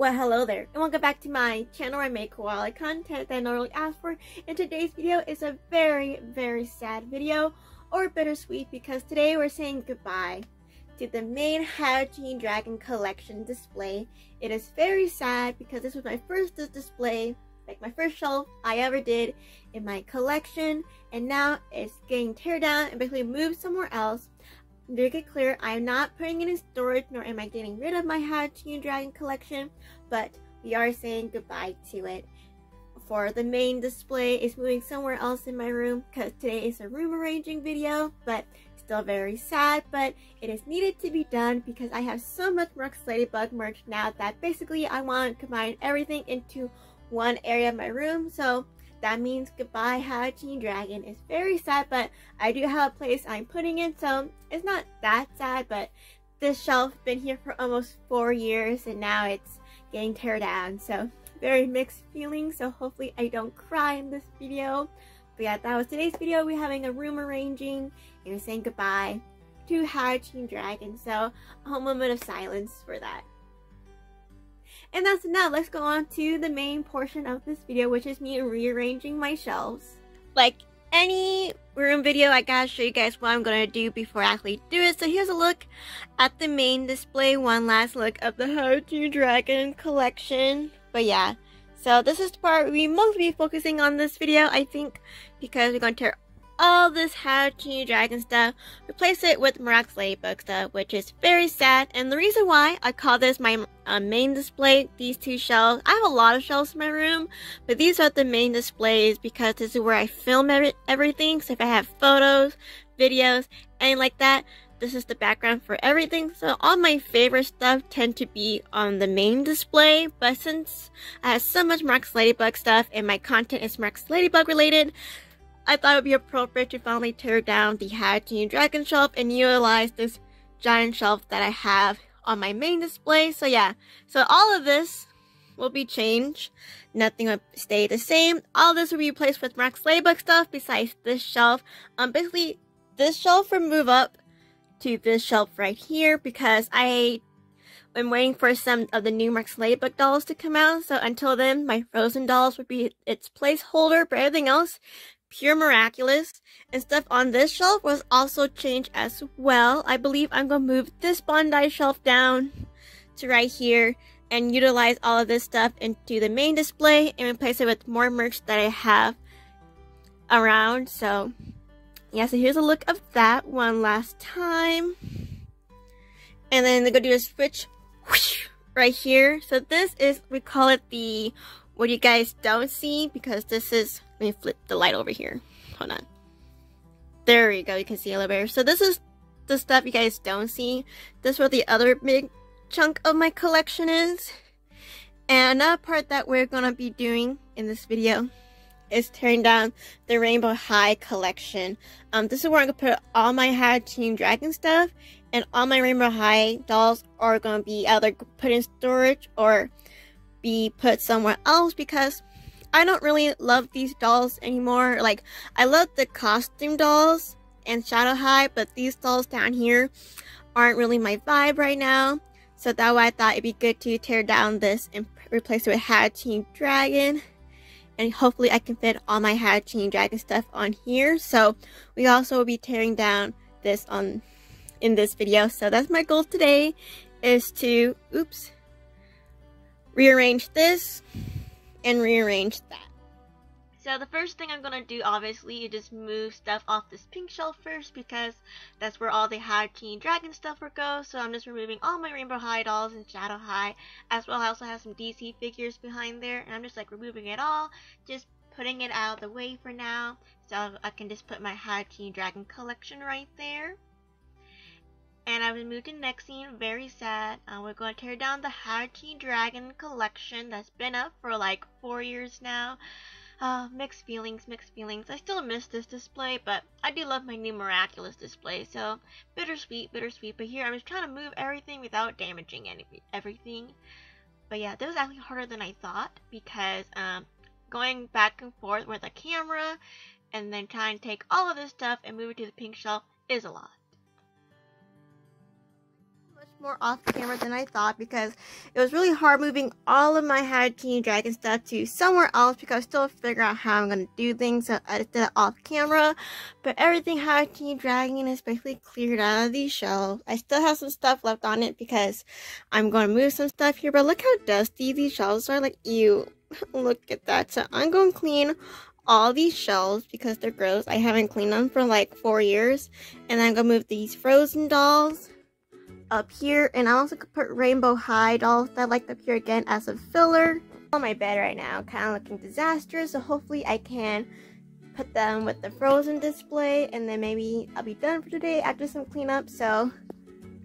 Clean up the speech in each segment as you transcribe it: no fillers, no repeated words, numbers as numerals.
Well, hello there, and welcome back to my channel where I make quality content that I normally ask for. And today's video is a very sad video, or bittersweet, because today we're saying goodbye to the main HTTYD Dragon collection display. It is very sad because this was my first display, like my first shelf I ever did in my collection, and now it's getting teared down and basically moved somewhere else. To make it clear, I am not putting it in storage, nor am I getting rid of my HTTYD Dragon collection, but we are saying goodbye to it. For the main display, it's moving somewhere else in my room because today is a room arranging video, but still very sad, but it is needed to be done because I have so much Miraculous Ladybug merch now that basically I want to combine everything into one area of my room. So that means goodbye HTTYD Dragon. It's very sad, but I do have a place I'm putting it, so it's not that sad. But this shelf been here for almost 4 years and now it's getting teared down, so very mixed feelings. So hopefully I don't cry in this video. But yeah, that was today's video. We're having a room arranging and we're saying goodbye to HTTYD Dragon, so a moment of silence for that. And that's enough. Let's go on to the main portion of this video, which is me rearranging my shelves. Like any room video, I gotta show you guys what I'm gonna do before I actually do it. So here's a look at the main display, one last look of the HTTYD Dragon collection. But yeah, so this is the part we mostly be focusing on this video, I think, because we're gonna tear all this HTTYD Dragon stuff, replace it with Miraculous Ladybug stuff, which is very sad. And the reason why I call this my main display, these two shelves, I have a lot of shelves in my room, but these are the main displays because this is where I film everything. So if I have photos, videos, anything like that, this is the background for everything. So all my favorite stuff tend to be on the main display, but since I have so much Miraculous Ladybug stuff and my content is Miraculous Ladybug related, I thought it would be appropriate to finally tear down the HTTYD Dragon shelf and utilize this giant shelf that I have on my main display. So yeah, so all of this will be changed. Nothing will stay the same. All this will be replaced with Miraculous Ladybug stuff besides this shelf. Basically, this shelf will move up to this shelf right here because I'm waiting for some of the new Miraculous Ladybug dolls to come out. So until then, my Frozen dolls would be its placeholder, but everything else, pure Miraculous, and stuff on this shelf was also changed as well. I believe I'm gonna move this Bondi shelf down to right here and utilize all of this stuff into the main display and replace it with more merch that I have around. So yeah, so here's a look of that one last time, and then they're gonna do a switch whoosh, right here. So this is, we call it the what you guys don't see, because this is, let me flip the light over here, hold on, there you go, you can see a little better. So this is the stuff you guys don't see. This is where the other big chunk of my collection is. And another part that we're gonna be doing in this video is tearing down the Rainbow High collection. This is where I'm gonna put all my HTTYD Dragon stuff, and all my Rainbow High dolls are gonna be either put in storage or be put somewhere else because I don't really love these dolls anymore. Like, I love the costume dolls and Shadow High, but these dolls down here aren't really my vibe right now. So that's why I thought it'd be good to tear down this and replace it with HTTYD Dragon. And hopefully I can fit all my HTTYD Dragon stuff on here. So we also will be tearing down this in this video. So that's my goal today, is to, rearrange this and rearrange that. So the first thing I'm gonna do, obviously, is just move stuff off this pink shelf first because that's where all the HTTYD Dragon stuff will go. So I'm just removing all my Rainbow High dolls and Shadow High, as well. I also have some DC figures behind there, and I'm just like removing it all, just putting it out of the way for now, so I can just put my HTTYD Dragon collection right there. And I will move to the next scene. Very sad. We're going to tear down the HTTYD Dragon collection that's been up for like 4 years now. Mixed feelings, mixed feelings. I still miss this display, but I do love my new Miraculous display. So bittersweet, bittersweet. But here I'm just trying to move everything without damaging everything. But yeah, this was actually harder than I thought because going back and forth with the camera and then trying to take all of this stuff and move it to the pink shelf is a lot. more off camera than I thought because it was really hard moving all of my How to Dragon stuff to somewhere else because I was still figuring out how I'm going to do things, so I just did it off camera. But everything How to Dragon is basically cleared out of these shelves. I still have some stuff left on it because I'm going to move some stuff here, but look how dusty these shelves are. Like, ew, look at that. So I'm going to clean all these shelves because they're gross. I haven't cleaned them for like 4 years. And then I'm going to move these Frozen dolls up here, and I also could put Rainbow High dolls that I like up here again as a filler. On my bed right now, kind of looking disastrous, so hopefully I can put them with the Frozen display, and then maybe I'll be done for today after some cleanup. So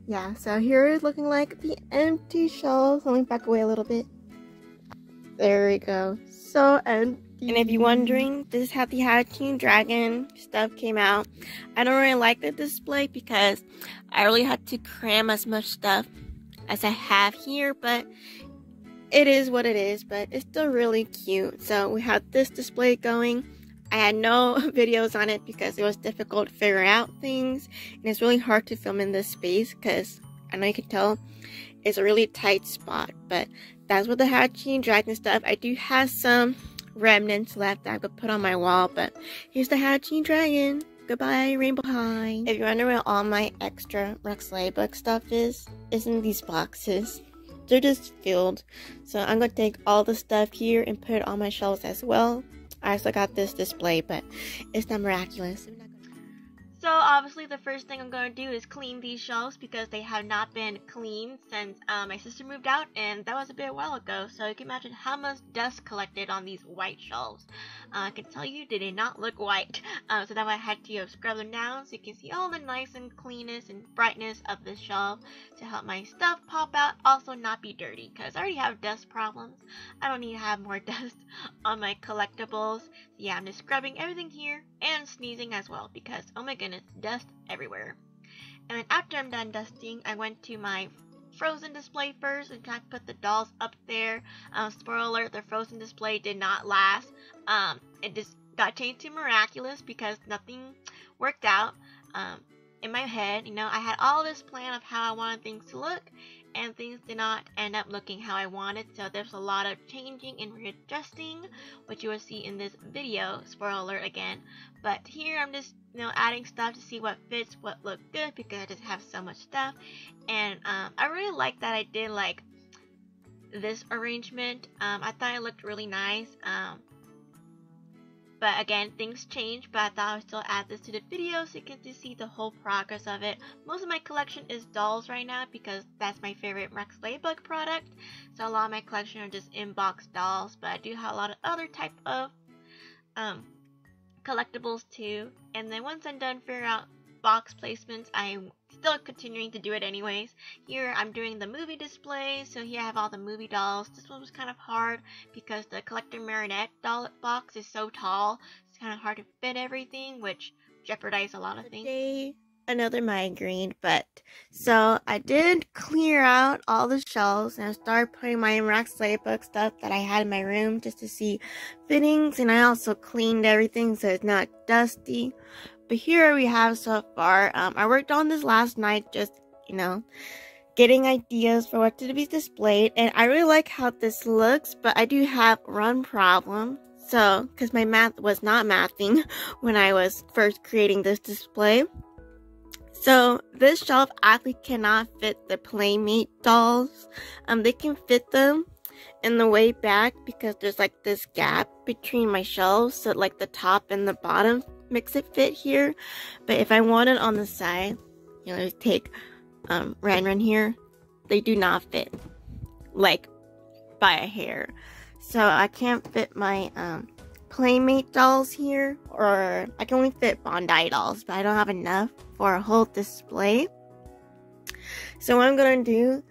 yeah, so here is looking like the empty shelves. Let me back away a little bit. There we go, so empty. And if you're wondering, this is how the How to Dragon stuff came out. I don't really like the display because I really had to cram as much stuff as I have here, but it is what it is, but it's still really cute. So we have this display going. I had no videos on it because it was difficult to figure out things, and it's really hard to film in this space because I know you can tell it's a really tight spot, but that's what the How to Dragon stuff. I do have some remnants left that I could put on my wall, but here's the How to Dragon. Goodbye, Rainbow High. If you're wondering where all my extra Miraculous Ladybug stuff is in these boxes. They're just filled. So I'm going to take all the stuff here and put it on my shelves as well. I also got this display, but it's not miraculous. So obviously the first thing I'm going to do is clean these shelves because they have not been cleaned since my sister moved out, and that was a bit while ago. So you can imagine how much dust collected on these white shelves. I can tell you they did not look white, so that's why I had to scrub them down so you can see all the nice and cleanness and brightness of this shelf to help my stuff pop out, also not be dirty because I already have dust problems. I don't need to have more dust on my collectibles. So yeah, I'm just scrubbing everything here and sneezing as well because oh my goodness, dust everywhere. And then after I'm done dusting, I went to my Frozen display first and tried to put the dolls up there. Spoiler alert, the Frozen display did not last. It just got changed to Miraculous because nothing worked out. In my head, you know, I had all this plan of how I wanted things to look, and things did not end up looking how I wanted. So there's a lot of changing and readjusting, which you will see in this video. Spoiler alert again. But here I'm just, you know, adding stuff to see what fits, what looked good, because I just have so much stuff. And I really like that I did like this arrangement. I thought it looked really nice. But again, things change, but I thought I would still add this to the video so you can just see the whole progress of it. Most of my collection is dolls right now because that's my favorite Miraculous Ladybug product. So a lot of my collection are just in-box dolls, but I do have a lot of other type of collectibles too. And then once I'm done figuring out box placements, I'm still continuing to do it anyways. Here I'm doing the movie display, so here I have all the movie dolls. This one was kind of hard because the collector marionette doll box is so tall. It's kind of hard to fit everything, which jeopardized a lot of things. Another migraine, but so I did clear out all the shelves and I started putting my Miraculous Ladybug stuff that I had in my room just to see fittings, and I also cleaned everything so it's not dusty. But here we have so far. I worked on this last night, just, you know, getting ideas for what to be displayed. And I really like how this looks, but I do have one problem. So, because my math was not mathing when I was first creating this display. So, this shelf actually cannot fit the Playmate dolls. They can fit them in the way back because there's like this gap between my shelves. So, like the top and the bottom makes it fit here, but if I want it on the side, you know, take Ran here, they do not fit, like by a hair. So I can't fit my Playmate dolls here, or I can only fit Bondi dolls, but I don't have enough for a whole display. So what I'm gonna do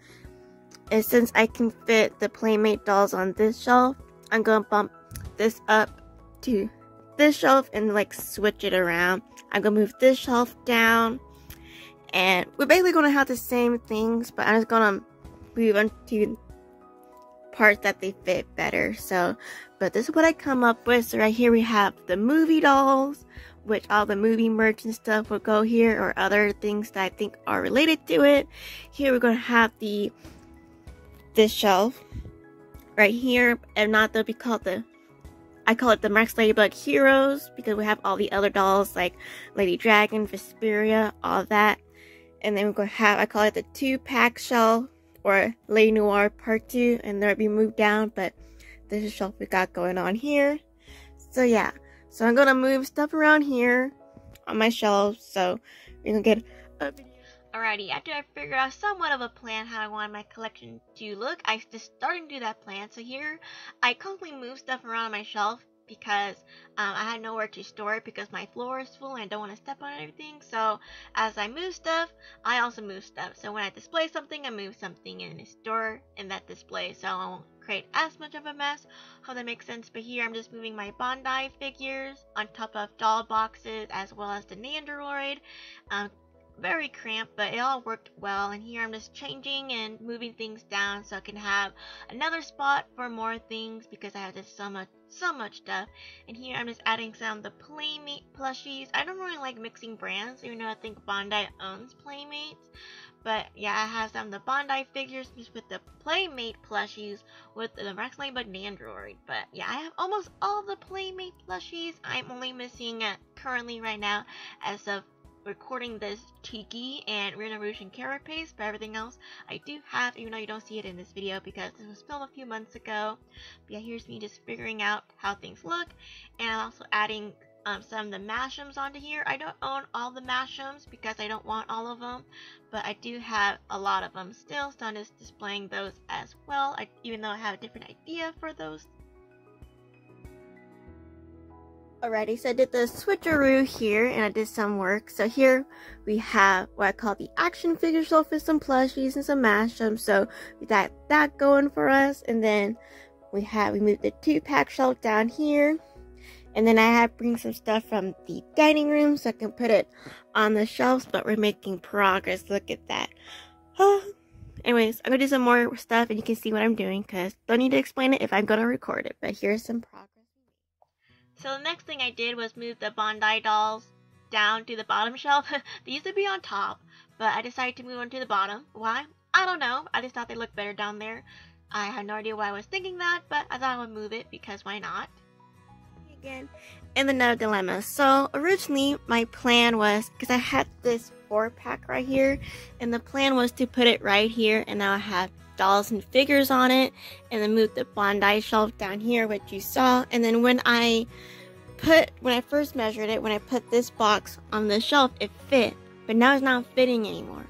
is, since I can fit the Playmate dolls on this shelf, I'm gonna bump this up to this shelf and like switch it around. I'm gonna move this shelf down, and we're basically gonna have the same things, but I'm just gonna move on to parts that they fit better. So, but this is what I come up with. So right here we have the movie dolls, which all the movie merch and stuff will go here, or other things that I think are related to it. Here we're going to have this shelf right here, and not that we call it I call it the Miraculous Ladybug Heroes, because we have all the other dolls like Lady Dragon, Vesperia, all of that. And then we're going to have, I call it the 2-pack shelf, or Lady Noir Part 2, and that'll be moved down, but this is the shelf we got going on here. So yeah, so I'm going to move stuff around here on my shelves, so we're going to get a video. Alrighty, after I figured out somewhat of a plan how I want my collection to look, I just started to do that plan. So here, I constantly move stuff around on my shelf because I had nowhere to store it because my floor is full and I don't want to step on everything. So as I move stuff, I also move stuff. So when I display something, I move something in the store in that display, so I won't create as much of a mess. Hope that makes sense. But here I'm just moving my Bandai figures on top of doll boxes as well as the Nandoroid. Very cramped, but it all worked well. And here I'm just changing and moving things down so I can have another spot for more things because I have just so much stuff. And here I'm just adding some of the Playmate plushies. I don't really like mixing brands, even though I think Bandai owns Playmates. But yeah, I have some of the Bandai figures just with the Playmate plushies with the Miraculous Ladybug Nandoroid. But yeah, I have almost all the Playmate plushies. I'm only missing currently right now, as of recording this, Tiki and Rena Rouge and Carapace, but everything else I do have, even though you don't see it in this video because this was filmed a few months ago. But yeah, here's me just figuring out how things look, and I'm also adding some of the Mash'ems onto here. I don't own all the Mash'ems because I don't want all of them, but I do have a lot of them still, so I'm just displaying those as well, even though I have a different idea for those. Alrighty, so I did the switcheroo here and I did some work. So here we have what I call the action figure shelf with some plushies and some Mash'ems. So we got that going for us, and then we moved the 2-pack shelf down here, and then I had to bring some stuff from the dining room so I can put it on the shelves. But we're making progress. Look at that. Anyways, I'm gonna do some more stuff and you can see what I'm doing because don't need to explain it if I'm gonna record it. But here's some progress. So the next thing I did was move the Bandai dolls down to the bottom shelf. They used to be on top, but I decided to move them to the bottom. Why? I don't know. I just thought they looked better down there. I had no idea why I was thinking that, but I thought I would move it because why not? Again, and another dilemma. So originally my plan was, because I had this 4-pack right here, and the plan was to put it right here, and now I have dolls and figures on it, and then move the Bandai shelf down here, which you saw. And then when I first measured it, when I put this box on the shelf, it fit, but now it's not fitting anymore,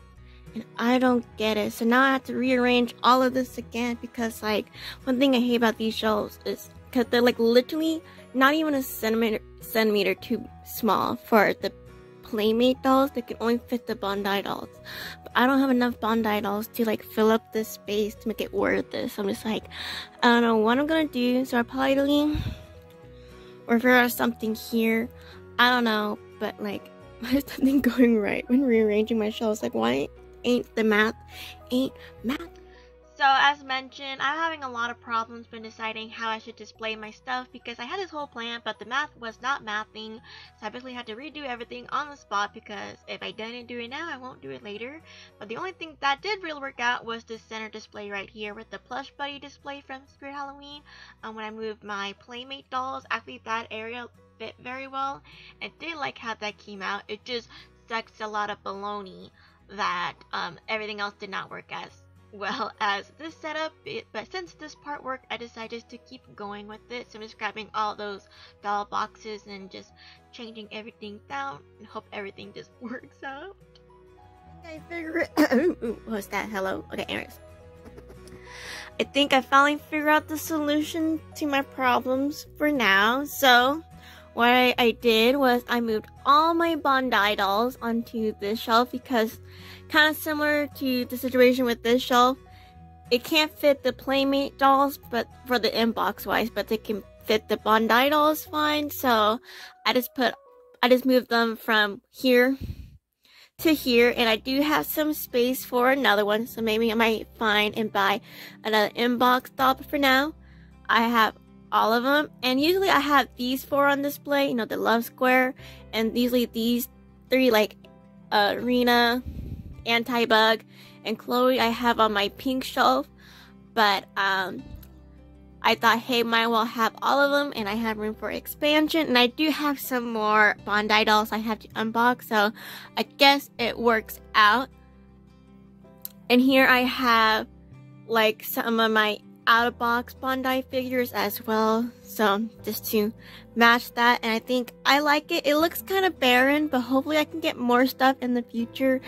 and I don't get it. So now I have to rearrange all of this again, because like one thing I hate about these shelves is because they're like literally not even a centimeter too small for the Playmate dolls. They can only fit the Bandai dolls, but I don't have enough Bandai dolls to like fill up this space to make it worth it. So I'm just like, I don't know what I'm gonna do. So I probably or figure out something here. I don't know, but like there's something going right when rearranging my shelves. Like, why ain't math? So as mentioned, I'm having a lot of problems when deciding how I should display my stuff because I had this whole plan, but the math was not mathing, so I basically had to redo everything on the spot because if I didn't do it now, I won't do it later. But the only thing that did really work out was this center display right here with the plush buddy display from Spirit Halloween. When I moved my Playmate dolls, actually that area fit very well. I did like how that came out. It just sucks a lot of baloney that everything else did not work as well as this setup, but since this part worked, I decided to keep going with it. So I'm just grabbing all those doll boxes and just changing everything down and hope everything just works out. I figure it what's that? Hello? Okay, anyways. I think I finally figured out the solution to my problems for now. So what I did was I moved all my Bandai dolls onto this shelf because kind of similar to the situation with this shelf, it can't fit the Playmate dolls, but for the inbox wise, but they can fit the Bandai dolls fine. So I just moved them from here to here, and I do have some space for another one, so maybe I might find and buy another inbox doll. But for now, I have all of them. And usually I have these 4 on display, you know, the love square, and usually these 3, like Arena, Anti-Bug, and Chloe I have on my pink shelf. But I thought, hey, might as well have all of them, and I have room for expansion. And I do have some more Bondi dolls I have to unbox, so I guess it works out. And here I have like some of my out-of-box Bondi figures as well, so just to match that. And I think I like it. It looks kind of barren, but hopefully I can get more stuff in the future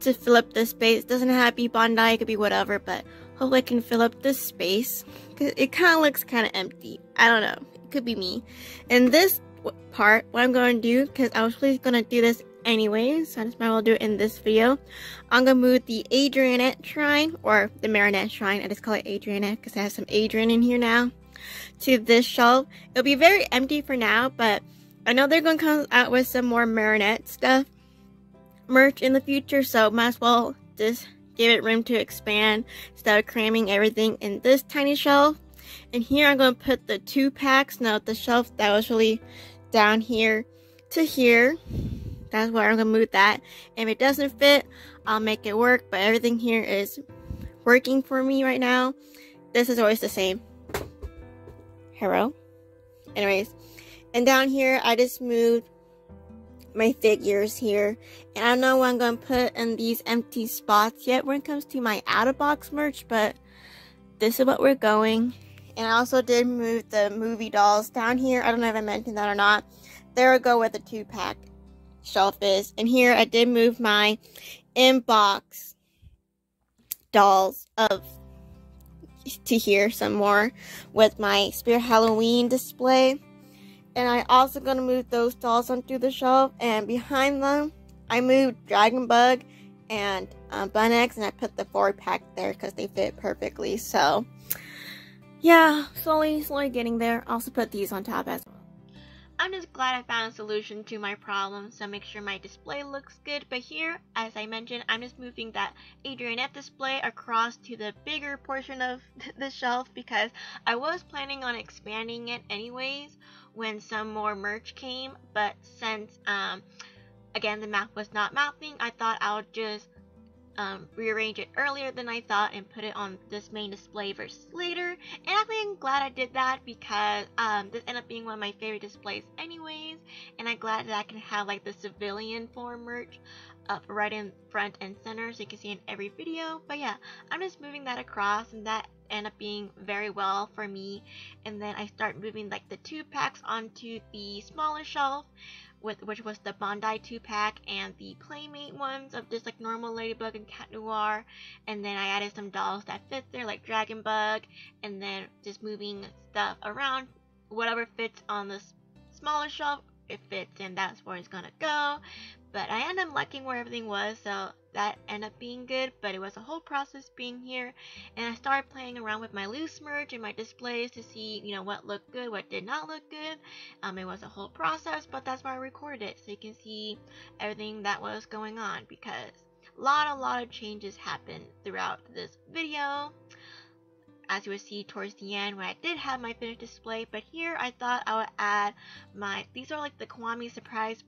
to fill up this space. It doesn't have to be Bondi, it could be whatever, but hopefully I can fill up this space, because it kind of looks kind of empty. I don't know, it could be me. And this part, what I'm going to do, because I was really going to do this anyways, so I just might as well do it in this video. I'm going to move the Adrianette shrine, or the Marinette shrine, I just call it Adrianette because it has some Adrian in here now, to this shelf. It'll be very empty for now, but I know they're going to come out with some more Marinette stuff, merch in the future, so might as well just give it room to expand instead of cramming everything in this tiny shelf. And here I'm going to put the 2-packs. Now the shelf that was really down here to here, that's where I'm going to move that. And if it doesn't fit, I'll make it work, but everything here is working for me right now. This is always the same. Hello. Anyways, and down here I just moved my figures here, and I don't know what I'm going to put in these empty spots yet when it comes to my out-of-box merch, but this is what we're going. And I also did move the movie dolls down here. I don't know if I mentioned that or not. There we go where the 2-pack shelf is. And here I did move my in-box dolls to here some more with my Spirit Halloween display. And I also gonna move those dolls onto the shelf, and behind them I moved Dragon Bug and Bun X, and I put the 4-pack there because they fit perfectly. So yeah, slowly getting there. I also put these on top as well. I'm just glad I found a solution to my problem, so make sure my display looks good. But here, as I mentioned, I'm just moving that Adrianette display across to the bigger portion of the shelf, because I was planning on expanding it anyways when some more merch came. But since, again, the map was not mapping, I thought I would just rearrange it earlier than I thought and put it on this main display versus later. And actually I'm glad I did that, because this ended up being one of my favorite displays anyways, and I'm glad that I can have like the civilian form merch up right in front and center so you can see in every video. But yeah, I'm just moving that across, and that ended up being very well for me. And then I start moving like the 2-packs onto the smaller shelf, which was the Bondi 2-pack and the Playmate ones of just like normal Ladybug and Cat Noir. And then I added some dolls that fit there, like Dragon Bug, and then just moving stuff around. Whatever fits on the smaller shelf, it fits, and that's where it's gonna go. But I ended up liking where everything was, so that ended up being good. But it was a whole process being here, and I started playing around with my loose merch and my displays to see, you know, what looked good, what did not look good. It was a whole process, but that's why I recorded it, so you can see everything that was going on, because a lot of changes happened throughout this video, as you will see towards the end when I did have my finished display. But here I thought I would add these are like the Kwame surprise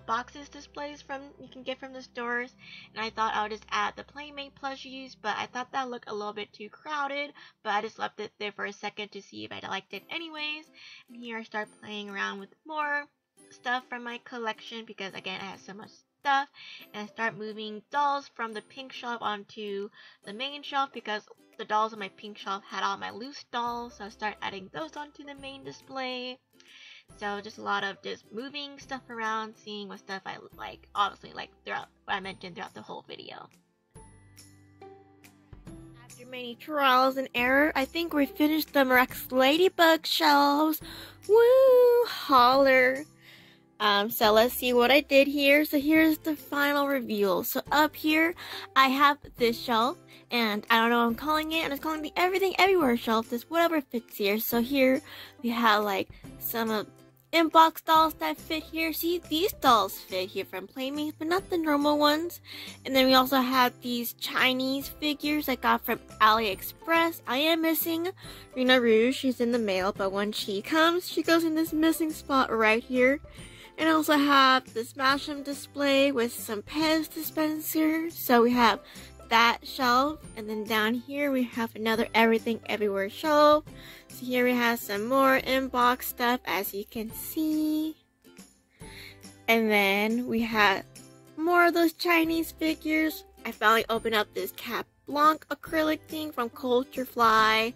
boxes displays you can get from the stores, and I thought I would just add the Playmate plushies, but I thought that looked a little bit too crowded, but I just left it there for a second to see if I liked it anyways. And here I start playing around with more stuff from my collection, because again I have so much stuff, and I start moving dolls from the pink shelf onto the main shelf, because the dolls on my pink shelf had all my loose dolls, so I start adding those onto the main display. So just a lot of just moving stuff around, seeing what stuff I like, obviously like throughout what I mentioned throughout the whole video. After many trials and error, I think we finished the Miraculous Ladybug shelves. Woo! Holler! So let's see what I did here. So here's the final reveal. So up here, I have this shelf, and I don't know what I'm calling it, and it's calling the Everything Everywhere shelf. Just whatever fits here. So here we have like some of inbox dolls that fit here. See, these dolls fit here from Playmates, but not the normal ones. And then we also have these Chinese figures I got from AliExpress. I am missing Rena Rouge. She's in the mail, but when she comes, she goes in this missing spot right here. And I also have this Mashem display with some Pez dispensers. So we have that shelf, and then down here we have another Everything Everywhere shelf. So here we have some more inbox stuff, as you can see. And then we have more of those Chinese figures. I finally opened up this Cat Blanc acrylic thing from Culture Fly.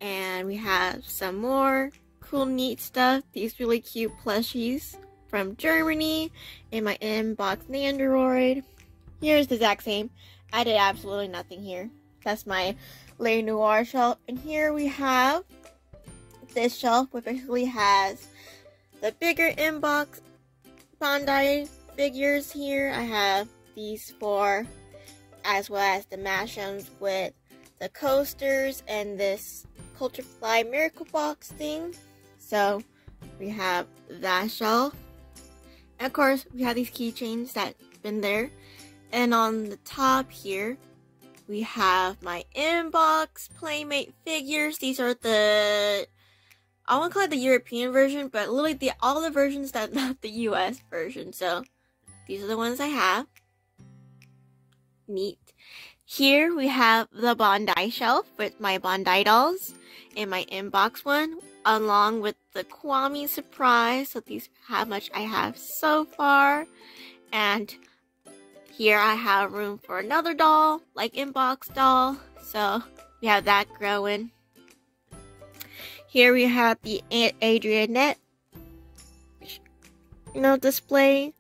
And we have some more cool neat stuff. These really cute plushies from Germany in my inbox Nandroid. Here's the exact same. I did absolutely nothing here. That's my Le Noir shelf. And here we have this shelf, which basically has the bigger inbox Bandai figures here. I have these four, as well as the Mashems with the coasters and this Culture Fly Miracle Box thing. So we have that shelf. And of course, we have these keychains that's been there. And on the top here, we have my inbox Playmate figures. These are the, I won't call it the European version, but literally all the versions that not the US version. So these are the ones I have. Neat. Here we have the Bandai shelf with my Bandai dolls and my inbox one, along with the Kwame surprise. So these are how much I have so far. And here I have room for another doll, like inbox doll. So we have that growing. Here we have the Aunt Adrianette, display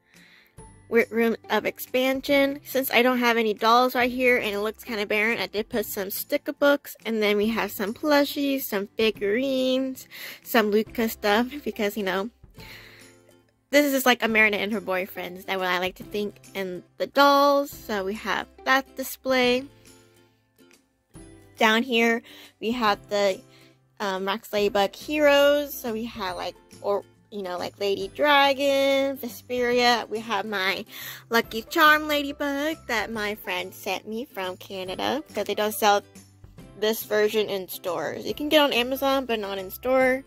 with room of expansion. Since I don't have any dolls right here and it looks kind of barren, I did put some sticker books. And then we have some plushies, some figurines, some Luca stuff because, this is like a Marina and her boyfriends. That's what I like to think. And the dolls. So we have that display. Down here, we have the Miraculous Ladybug heroes. So we have like Lady Dragon, Vesperia. We have my Lucky Charm Ladybug that my friend sent me from Canada. Because they don't sell this version in stores. You can get on Amazon, but not in store.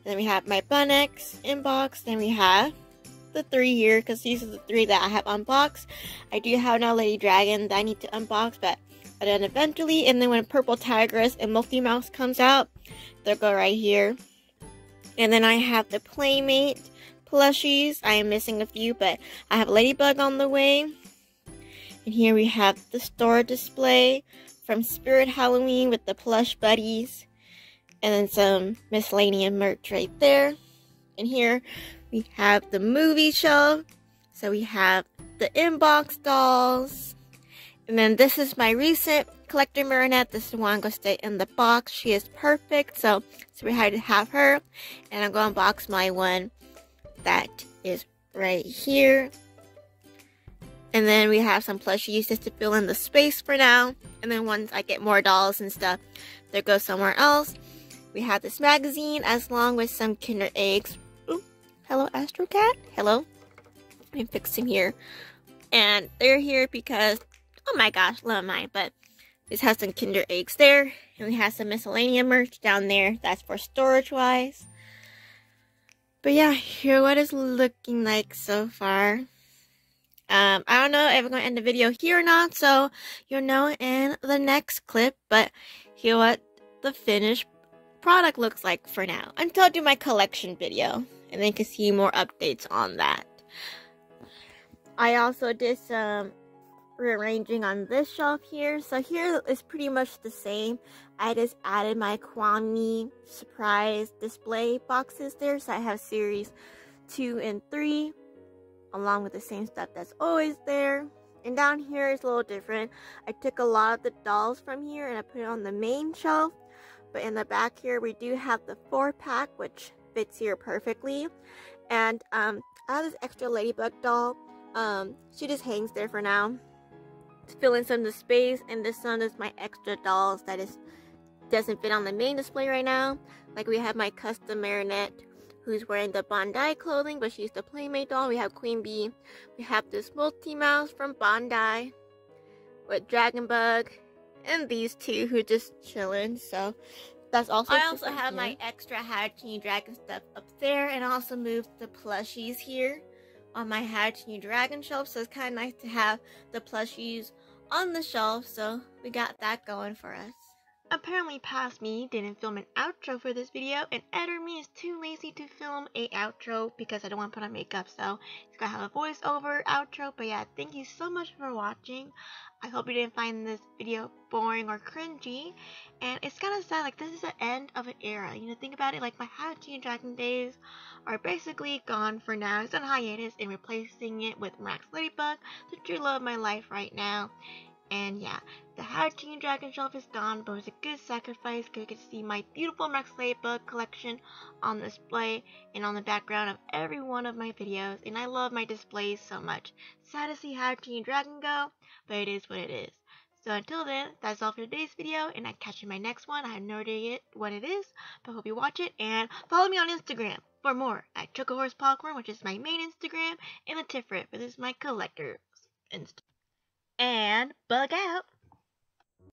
Then we have my Bunnex inbox. Then we have the 3 here, because these are the 3 that I have unboxed. I do have now Lady Dragon that I need to unbox, but I'll do it eventually. And then when Purple Tigress and Multi Mouse comes out, they'll go right here. And then I have the Playmate plushies. I am missing a few, but I have Ladybug on the way. And here we have the store display from Spirit Halloween with the plush buddies. And then some miscellaneous merch right there. And here we have the movie shelf. So we have the inbox dolls. And then this is my recent collector Marinette. This is one going to stay in the box. She is perfect. So we had to have her. And I'm going to unbox my one that is right here. And then we have some plushies just to fill in the space for now. And then once I get more dolls and stuff, they'll go somewhere else. We have this magazine as long with some Kinder Eggs. Ooh, hello, Astro Cat. Hello. Let me fix him here. And they're here because, oh my gosh, love mine. But this has some Kinder Eggs there. And we have some miscellaneous merch down there. That's for storage-wise. But yeah, here what it's looking like so far. I don't know if I'm going to end the video here or not. So you'll know in the next clip. But here what the finished product looks like for now, until I do my collection video, and then you can see more updates on that. I also did some rearranging on this shelf here. So here is pretty much the same. I just added my Kwame surprise display boxes there. So I have series 2 and 3 along with the same stuff that's always there. And down here is a little different. I took a lot of the dolls from here and I put it on the main shelf. But in the back here, we do have the 4-pack, which fits here perfectly. And I have this extra Ladybug doll. She just hangs there for now to fill in some of the space. And this one is my extra dolls that doesn't fit on the main display right now. Like we have my custom Marinette who's wearing the Bandai clothing, but she's the Playmate doll. We have Queen Bee. We have this Multi-Mouse from Bandai with Dragon Bug, and these two who just chilling. So that's also. I also have my extra How-to Dragon stuff up there, and also moved the plushies here on my How-to Dragon shelf. So it's kind of nice to have the plushies on the shelf. So we got that going for us. Apparently past me didn't film an outro for this video, and editor me is too lazy to film a outro because I don't want to put on makeup, so it's gonna have a voiceover outro. But yeah, thank you so much for watching. I hope you didn't find this video boring or cringy, and it's kind of sad, like this is the end of an era. You know, think about it, like my How-to Dragon days are basically gone for now. It's on hiatus and replacing it with Miraculous Ladybug, the true love of my life right now. And yeah, the How-to Dragon shelf is gone, but it was a good sacrifice because you can see my beautiful Miraculous Ladybug collection on display and on the background of every one of my videos. And I love my displays so much. Sad to see How-to Dragon go, but it is what it is. So until then, that's all for today's video, and I'll catch you in my next one. I have no idea yet what it is, but I hope you watch it, and follow me on Instagram for more at Chocahorse Popcorn, which is my main Instagram, and the Tifrit, but this is my collector's Instagram. And bug out!